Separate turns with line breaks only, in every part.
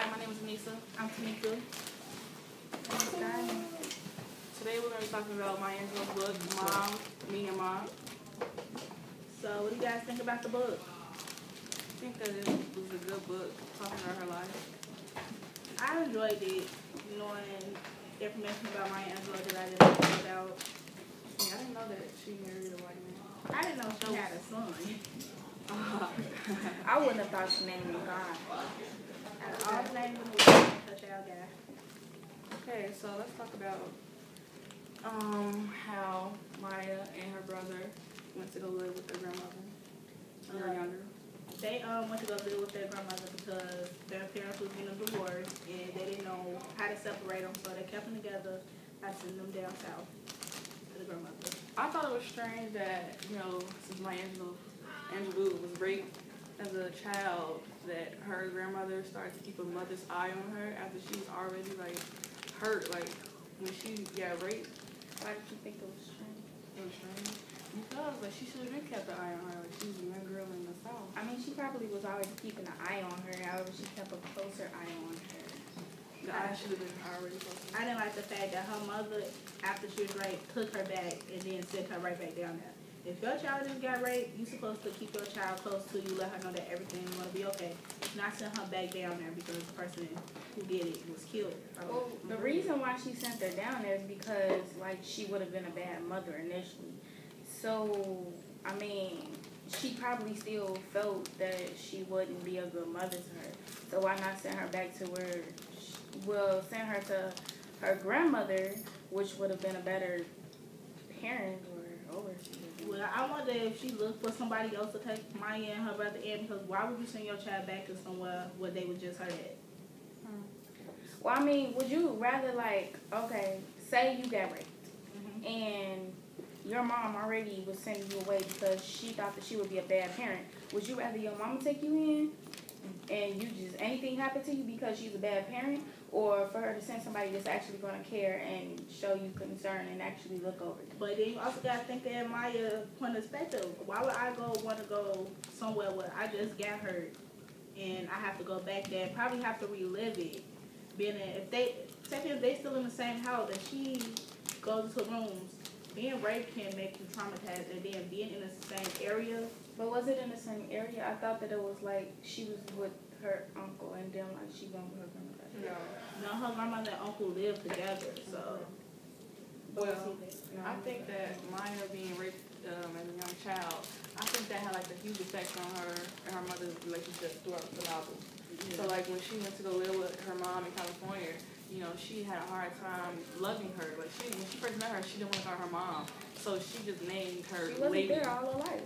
Hi, my name is Anissa.
I'm Tamika.
Today we're going to be talking about Maya Angelou's book, Mom, Me and Mom.
So what do you guys think about the book?
I think that it was a good book, talking about her life.
I enjoyed it, knowing information about Maya Angelou that I didn't know about.
Yeah, I didn't know that she married a white man.
I didn't know she had a son.
I wouldn't have thought she named him God.
Out of all the names in the world, her child guy.
Okay, so let's talk about how Maya and her brother went to go live with their grandmother when they were younger.
They went to go live with their grandmother because their parents was getting a divorce and they didn't know how to separate them, so they kept them together by sending them down south to the grandmother.
I thought it was strange that, since Maya Angelou was raped as a child, that her grandmother started to keep a mother's eye on her after she was already, hurt, when she got raped.
Why did you think it was strange?
It was strange. Because, she should have been kept an eye on her. She was a young girl in the South.
I mean, she probably was always keeping an eye on her. However, she kept a closer eye on her.
The eye should have been already closer.
I didn't like the fact that her mother, after she was raped, took her back and then sent her right back down there. If your child just got raped, you're supposed to keep your child close to you, let her know that everything's going to be okay. Not send her back down there because the person who did it was killed.
Well, the reason why she sent her down there is because, she would have been a bad mother initially. So, I mean, she probably still felt that she wouldn't be a good mother to her. So why not send her back to send her to her grandmother, which would have been a better parent or overseer.
Well, I wonder if she looked for somebody else to take Maya and her brother in, because why would you send your child back to somewhere where they would just hurt it?
Well, I mean, would you rather, okay, say you got raped, and your mom already was sending you away because she thought that she would be a bad parent. Would you rather your mama take you in and anything happen to you because she's a bad parent, or for her to send somebody that's actually going to care and show you concern and actually look over it?
But then you also got to think that Maya's point of perspective. Why would I want to go somewhere where I just got hurt and I have to go back there and probably have to relive it? If they still in the same house and she goes to rooms, being raped can make you traumatized, and then being in the same area.
But was it in the same area? I thought that it was she was with her uncle and then she went with her grandmother.
No, her grandmother and uncle lived together, so.
Well, I think that Maya being raped as a young child, I think that had a huge effect on her and her mother's relationship throughout the novel. Yeah. So when she went to go live with her mom in California, she had a hard time loving her. When she first met her, she didn't want to call her mom, so she just named her.
She wasn't there all her life.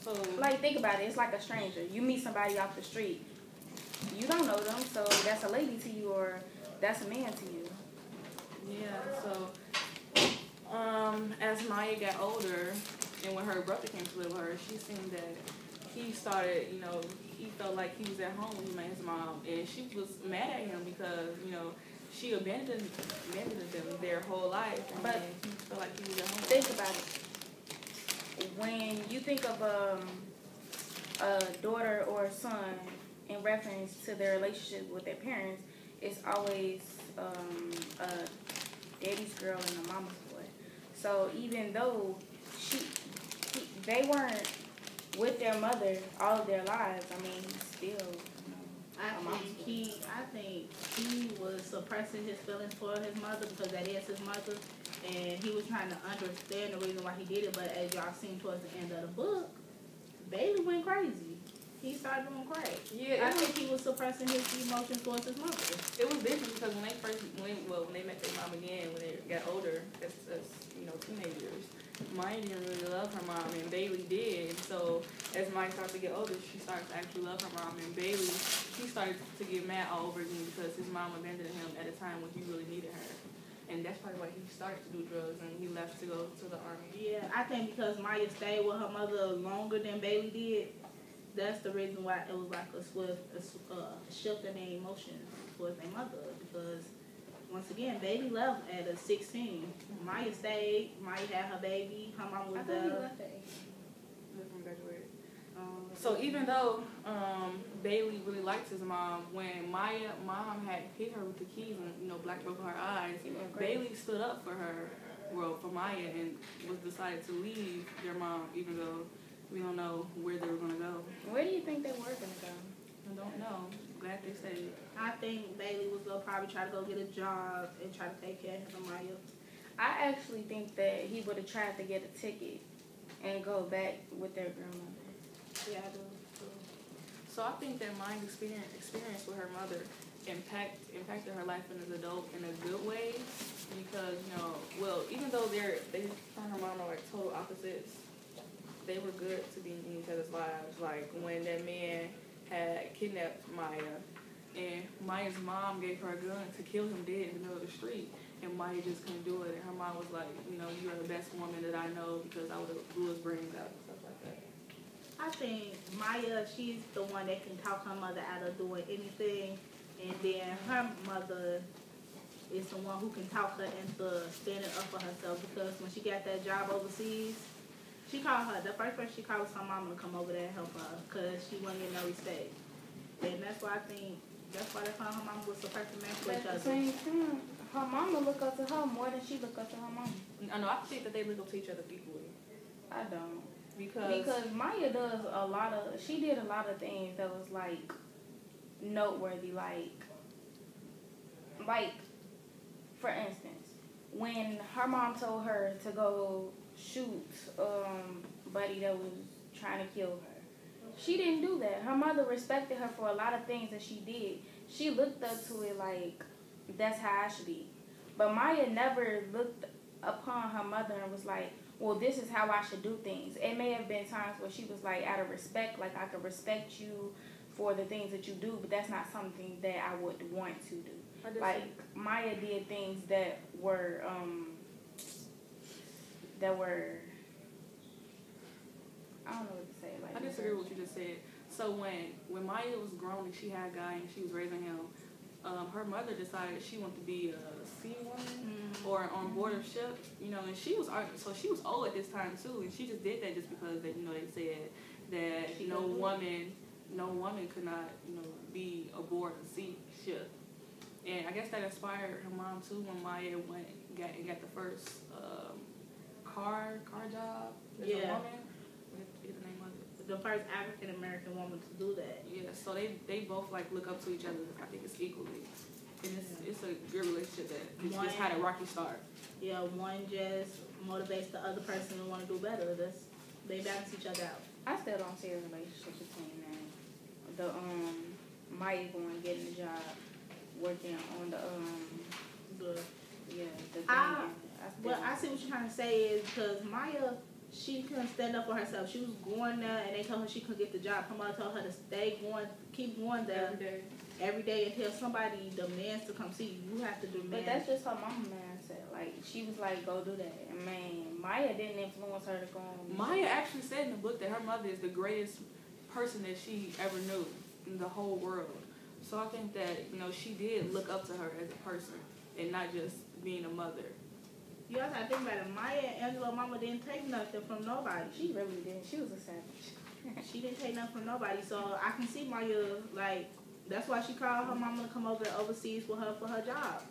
So, think about it. It's like a stranger. You meet somebody off the street. You don't know them, so that's a lady to you or that's a man to you.
Yeah, so as Maya got older and when her brother came to live with her, she seen that he started, he felt like he was at home when he met his mom, and she was mad at him because, she abandoned them their whole life, and he felt like he was at home.
Think about it. When you think of a daughter or a son in reference to their relationship with their parents, it's always a daddy's girl and a mama's boy. So even though they weren't with their mother all of their lives, I mean, still.
I think he was suppressing his feelings for his mother because that is his mother, and he was trying to understand the reason why he did it. But as y'all seen towards the end of the book, Bailey went crazy. He started doing crack. Yeah, I think he was suppressing his emotions towards his mother.
It was different because when they met their mom again, when they got older, as teenagers, Maya didn't really love her mom, and Bailey did. So as Maya started to get older, she started to actually love her mom, and Bailey, he started to get mad all over again because his mom abandoned him at a time when he really needed her. And that's probably why he started to do drugs and he left to go to the army.
Yeah, I think because Maya stayed with her mother longer than Bailey did, that's the reason why it was a swift shift in their emotions towards their mother. Because once again, Bailey left at 16. Maya stayed. Maya had her baby. Her mom was there.
From graduated. So even though Bailey really liked his mom, when mom had hit her with the keys and black broke her eyes, Bailey stood up for her, for Maya, and was decided to leave their mom, even though we don't know where they were gonna go.
Where do you think they were gonna go?
I don't know. Glad they stayed.
I think Bailey was gonna probably try to go get a job and try to take care of Maya.
I actually think that he would have tried to get a ticket and go back with their grandmother.
Yeah, I do.
So I think that Maya's experience with her mother impacted her life as an adult in a good way, because even though her and her mom are like total opposites, they were good to be in each other's lives. Like when that man had kidnapped Maya, and Maya's mom gave her a gun to kill him dead in the middle of the street, and Maya just couldn't do it. And her mom was like, you are the best woman that I know, because I would have blew his brains out and stuff like that.
I think Maya, she's the one that can talk her mother out of doing anything, and then her mother is the one who can talk her into standing up for herself, because when she got that job overseas, she called her. The first person she called was her mama to come over there and help her, because she wasn't getting no respect. And that's why they found her mama was the perfect man for each
But at
other.
the same time, her mama look up to her more than she look up to her mama.
I know. I think that they look up to each other equally.
I don't.
Because
Maya she did a lot of things that was like noteworthy, like for instance, when her mom told her to go shoot buddy that was trying to kill her, she didn't do that. Her mother respected her for a lot of things that she did. She looked up to it like, that's how I should be. But Maya never looked upon her mother and was like, well, this is how I should do things. It may have been times where she was like, out of respect, like I could respect you for the things that you do, but that's not something that I would want to do. Like Maya did things that were I don't know what to say. Like,
I disagree with what you just said. So when Maya was grown and she had a guy and she was raising him, her mother decided she wanted to be a sea woman or on board of ship, and she was old at this time too, and she just did that just because they said that no woman could not be aboard a sea ship, and I guess that inspired her mom too when Maya got the first car job as a woman. What's the name of it?
The first African American woman to do that.
Yeah, so they both look up to each other. I think it's equally, and it's a good relationship that just had a rocky start.
Yeah, one just motivates the other person to want to do better. They balance each other out.
I still don't see a relationship between that. The Maya going getting the job, working on the the thing.
I see what you're trying to say is because Maya, she couldn't stand up for herself. She was going there, and they told her she couldn't get the job. Her mother told her to stay going, keep going there every day until somebody demands to come see you. You have to demand.
But that's just her mama mindset. Like, she was like, go do that. And man, Maya didn't influence her to go on.
Maya actually said in the book that her mother is the greatest person that she ever knew in the whole world. So I think that, she did look up to her as a person and not just being a mother.
You also have to think about it. Maya and Angela's mama didn't take nothing from nobody.
She really didn't. She was a savage.
She didn't take nothing from nobody. So I can see Maya, that's why she called her mama to come over overseas with her for her job.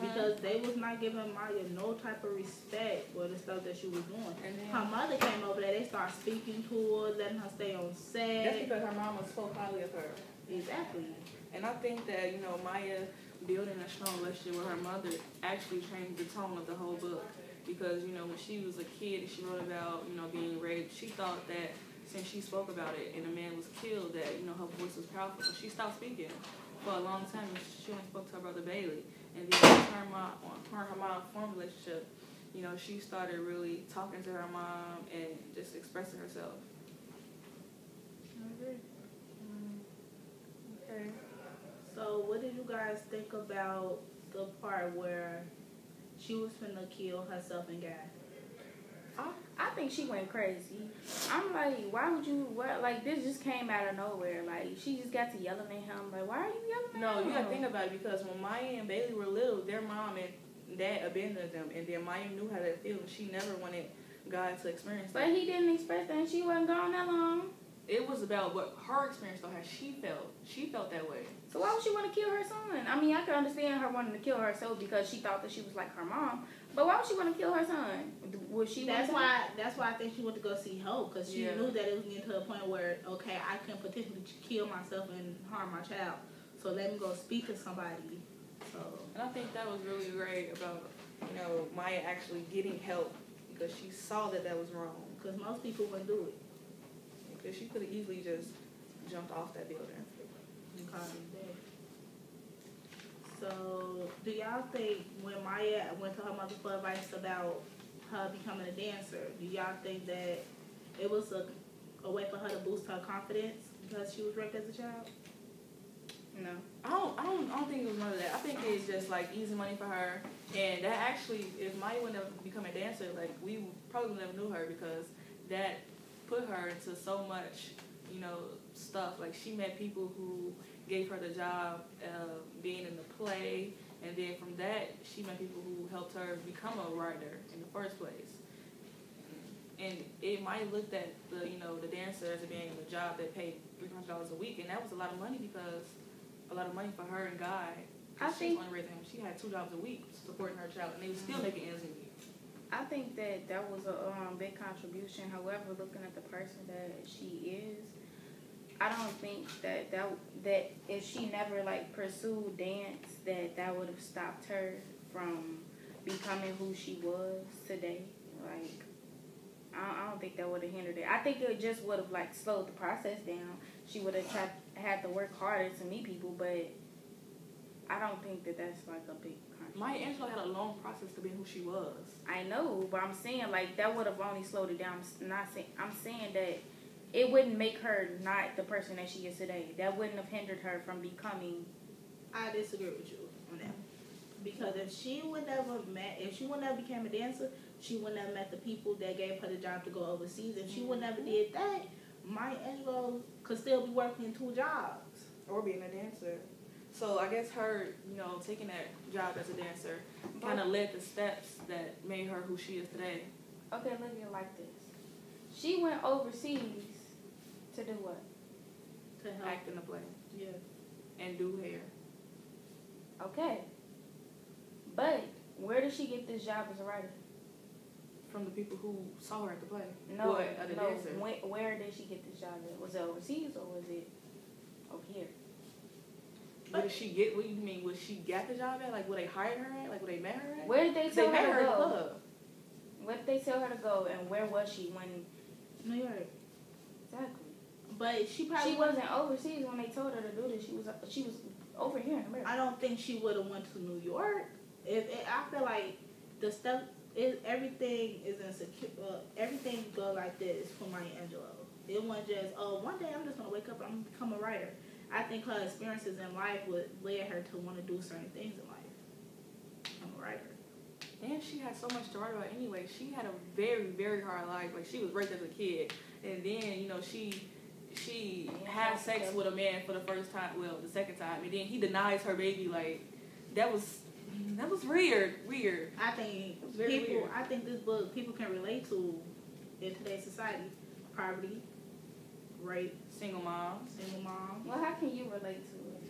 Because they was not giving Maya no type of respect for the stuff that she was doing. And then her mother came over there. They started speaking to her, letting her stay on set.
That's because her mama spoke highly of her.
Exactly.
And I think that, Maya building a strong relationship with her mother actually changed the tone of the whole book. Because, when she was a kid and she wrote about, being raped, she thought that since she spoke about it and a man was killed, that, her voice was powerful. So she stopped speaking for a long time, and she only spoke to her brother Bailey. And then when her and her mom formed a relationship, she started really talking to her mom and just expressing herself.
I agree.
Okay.
So what did you guys think about the part where she was finna kill herself and guy?
I think she went crazy. I'm like, why would you, this just came out of nowhere. Like, she just got to yelling at him. Like, why are you yelling at him?
No, you gotta think about it, because when Maya and Bailey were little, their mom and dad abandoned them, and then Maya knew how that feels. She never wanted God to experience that.
But he didn't express that, and she wasn't gone that long.
it was about what her experience, though, how she felt. She felt that way.
So why would she want to kill her son? I mean, I could understand her wanting to kill herself because she thought that she was like her mom. But why would she want to kill her son? Was she?
That's why I think she went to go see help, because she
Yeah.
knew that it was getting to a point where, okay, I can potentially kill myself and harm my child. So let me go speak to somebody. So.
And I think that was really great about, you know, Maya actually getting help because she saw that that was wrong.
Because most people wouldn't do it.
Because she could have easily just jumped off that building.
And called it dead. So, do y'all think when Maya went to her mother for advice about her becoming a dancer, do y'all think that it was a way for her to boost her confidence because she was raped as a child?
No.
I don't think it was none of that. I think it's just like easy money for her. And that actually, if Maya wouldn't have become a dancer, like we probably never knew her because that put her into so much, you know, stuff. Like she met people who gave her the job being in the play, and then from that she met people who helped her become a writer in the first place. And it might look at the, you know, the dancer as being a job that paid $300 a week, and that was a lot of money because a lot of money for her and Guy.
I think
only raising him. She had $2 a week supporting her child, and they were still making ends meet.
I think that was a big contribution. However, looking at the person that she is, I don't think that if she never like pursued dance, that would have stopped her from becoming who she was today. Like, I don't think that would have hindered it. I think it just would have like slowed the process down. She would have had to work harder to meet people, but I don't think that's like a big contribution.
Maya Angelou had a long process to be who she was.
I know, but I'm saying like that would have only slowed it down. I'm saying that it wouldn't make her not the person that she is today. That wouldn't have hindered her from becoming.
I disagree with you on that. Because if she would never became a dancer, she would never met the people that gave her the job to go overseas. If she would never did that, Maya Angelou could still be working 2 jobs.
Or being a dancer. So I guess her, you know, taking that job as a dancer kind of led the steps that made her who she is today.
Okay, look at it like this. She went overseas to do what?
To help.
Act in the play.
Yeah.
And do hair.
Okay. But where did she get this job as a writer?
From the people who saw her at the play.
No,
the
no.
dancer.
Where did she get this job at? Was it overseas or was it over here?
What did she get? What do you mean? Was she got the job at? Like, where they hired her at? Like, where they met her at?
Where did they tell
met
her to
at the
go?
club.
Where did they tell her to go, and where was she when?
New York.
Exactly.
But she probably
wasn't overseas when they told her to do this. She was over here in America.
I don't think she would have went to New York. I feel like the stuff everything is insecure. Everything go like this for Maya Angelou. It wasn't just one day I'm just gonna wake up and I'm gonna become a writer. I think her experiences in life would lead her to want to do certain things in life. I'm a writer.
And she had so much to write about anyway. She had a very, very hard life. Like, she was raped as a kid. And then, you know, she had sex with a man for the first time, well, the second time. And then he denies her baby. Like, that was weird.
I think I think this book people can relate to in today's society. Poverty, rape,
Single moms.
Well, how can you relate to it?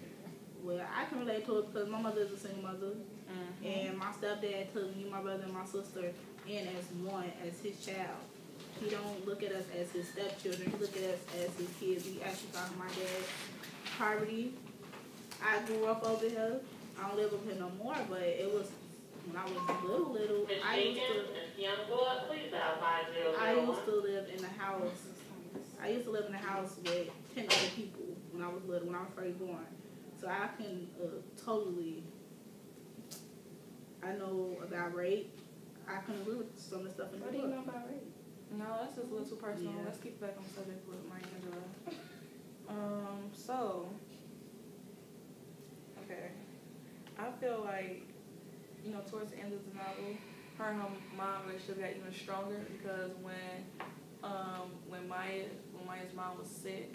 Well, I can relate to it because my mother is a single mother.
Mm-hmm.
And my stepdad took me, my brother, and my sister in as his child. He don't look at us as his stepchildren. He look at us as his kids. We actually call my dad poverty. I grew up over here. I don't live up here no more, but it was when I was little. I used to live in a house. I used to live in a house with 10 other people when I was little, when I was first born. So I can totally, I know about rape. I can agree with some of the stuff in the book.
What do you know about rape?
No, that's just a little too personal.
Yeah.
Let's keep back on the subject with Maya Angelou. So, okay. I feel like, you know, towards the end of the novel, her and her mom relationship got even stronger because when Maya's mom was sick,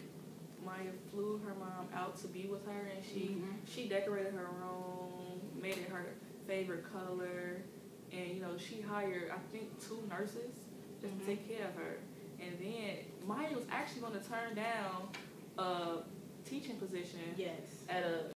Maya flew her mom out to be with her, and she decorated her room, made it her favorite color, and, you know, she hired, I think, 2 nurses just to take care of her. And then Maya was actually going to turn down a teaching position
Yes.
at a